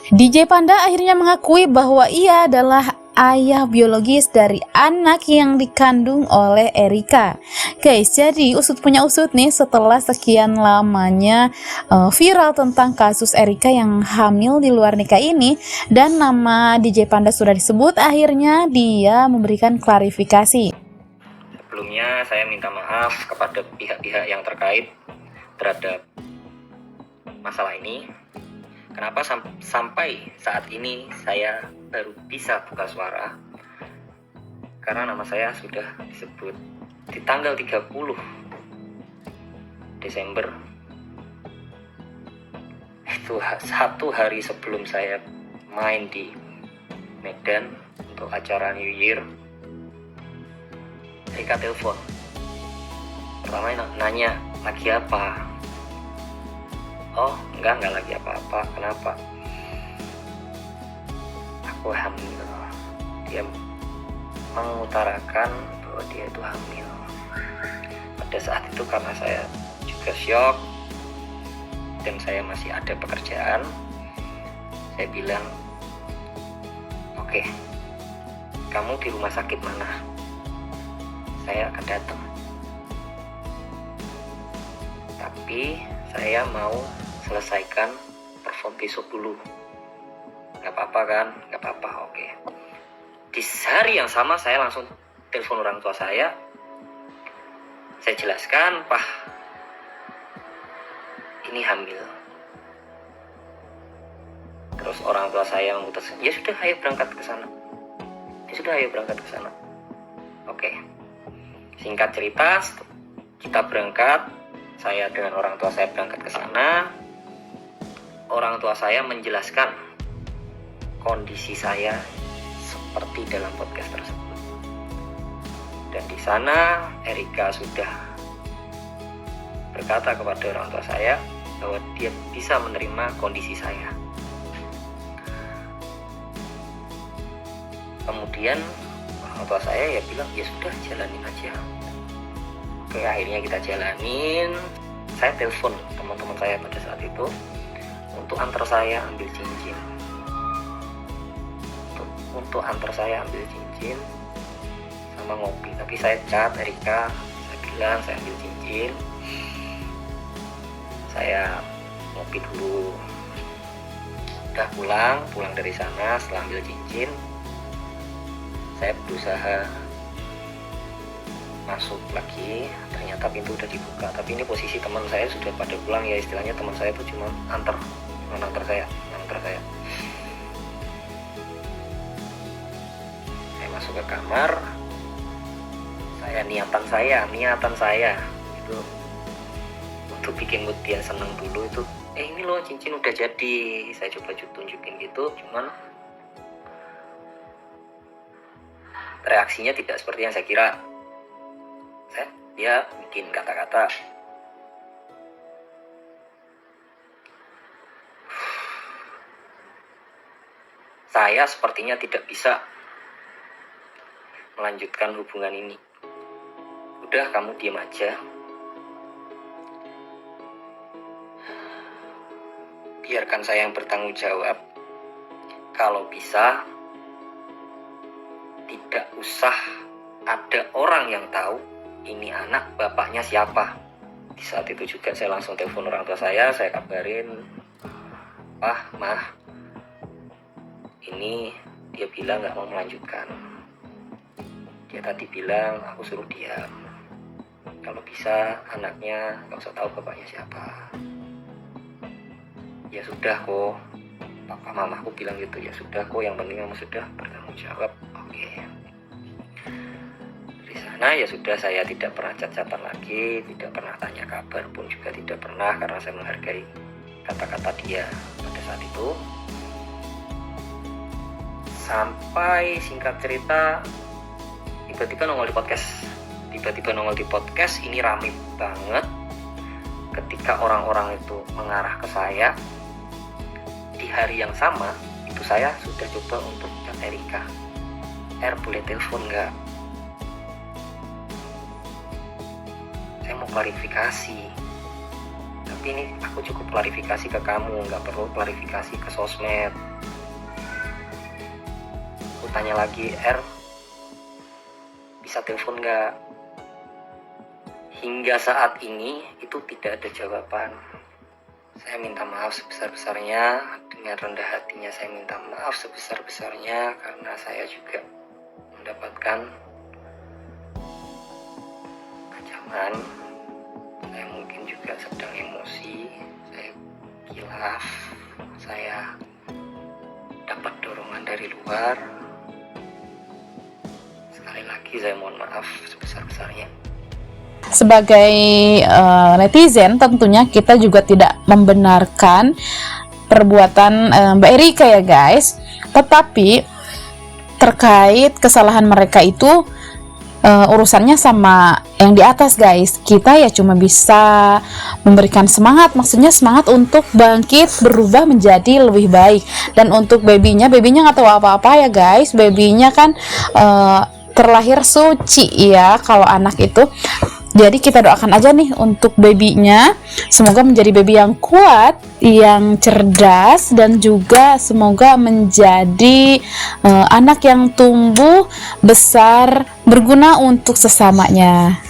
DJ Panda akhirnya mengakui bahwa ia adalah ayah biologis dari anak yang dikandung oleh Erika. Guys, jadi usut punya usut nih, setelah sekian lamanya viral tentang kasus Erika yang hamil di luar nikah ini, dan nama DJ Panda sudah disebut, akhirnya dia memberikan klarifikasi. Sebelumnya saya minta maaf kepada pihak-pihak yang terkait terhadap masalah ini. Kenapa sampai saat ini saya baru bisa buka suara? Karena nama saya sudah disebut di tanggal 30 Desember. Itu satu hari sebelum saya main di Medan untuk acara New Year. Erika telepon. Pertama nanya, lagi apa? Oh, enggak lagi apa-apa. Kenapa? Aku hamil. Dia mengutarakan bahwa dia itu hamil. Pada saat itu karena saya juga syok dan saya masih ada pekerjaan, saya bilang, oke, kamu di rumah sakit mana? Saya akan datang. Tapi saya mau selesaikan perform besok dulu. Gak apa-apa kan? Gak apa-apa, oke. Di hari yang sama saya langsung telepon orang tua saya. Saya jelaskan, Pak, ini hamil. Terus orang tua saya memutuskan, ya sudah, ayo berangkat ke sana. Oke. Singkat cerita, kita berangkat. Saya dengan orang tua saya berangkat ke sana. Orang tua saya menjelaskan kondisi saya seperti dalam podcast tersebut. Dan di sana Erika sudah berkata kepada orang tua saya bahwa dia bisa menerima kondisi saya. Kemudian orang tua saya ya bilang, ya sudah, jalanin aja. Oke, akhirnya kita jalanin. Saya telepon teman-teman saya pada saat itu untuk antar saya ambil cincin. Untuk antar saya ambil cincin sama ngopi. Tapi saya chat Erika, saya bilang saya ambil cincin, saya ngopi dulu. Udah pulang dari sana. Setelah ambil cincin, saya berusaha masuk lagi, ternyata pintu udah dibuka. Tapi ini posisi teman saya sudah pada pulang, ya istilahnya teman saya itu cuma antar saya. Saya masuk ke kamar. Niatan saya itu untuk bikin mood dia seneng dulu itu. Ini loh cincin udah jadi. Saya coba tunjukin gitu, cuman reaksinya tidak seperti yang saya kira. Dia bikin kata-kata, saya sepertinya tidak bisa melanjutkan hubungan ini. Udah, kamu diam aja. Biarkan saya yang bertanggung jawab. Kalau bisa, tidak usah ada orang yang tahu ini anak bapaknya siapa. Di saat itu juga saya langsung telepon orang tua saya kabarin, Pak, Mah, ini dia bilang gak mau melanjutkan. Dia tadi bilang aku suruh diam. Kalau bisa anaknya gak usah tahu bapaknya siapa. Ya sudah kok, papa mamaku bilang gitu. Ya sudah kok, yang penting kamu sudah bertanggung jawab. Oke. Nah ya sudah, saya tidak pernah chat-chatan lagi, tidak pernah tanya kabar pun juga tidak pernah, karena saya menghargai kata-kata dia pada saat itu. Sampai singkat cerita tiba-tiba nongol di podcast. Ini rame banget ketika orang-orang itu mengarah ke saya. Di hari yang sama itu saya sudah coba untuk chat Erika, boleh telepon nggak? Saya mau klarifikasi. Tapi ini aku cukup klarifikasi ke kamu, nggak perlu klarifikasi ke sosmed. Aku tanya lagi, bisa telepon nggak? Hingga saat ini itu tidak ada jawaban. Saya minta maaf sebesar-besarnya, dengan rendah hatinya saya minta maaf sebesar-besarnya, karena saya juga mendapatkan ancaman. Saya mungkin juga sedang emosi, saya kilaf, saya dapat dorongan dari luar. Sekali lagi saya mohon maaf sebesar-besarnya. Sebagai netizen, tentunya kita juga tidak membenarkan perbuatan Mbak Erika ya guys. Tetapi terkait kesalahan mereka itu urusannya sama yang di atas guys. Kita ya cuma bisa memberikan semangat, maksudnya semangat untuk bangkit, berubah menjadi lebih baik. Dan untuk babynya nggak tahu apa-apa ya guys. Babynya kan terlahir suci ya kalau anak itu. Jadi kita doakan aja nih untuk babynya, semoga menjadi baby yang kuat, yang cerdas, dan juga semoga menjadi anak yang tumbuh besar, berguna untuk sesamanya.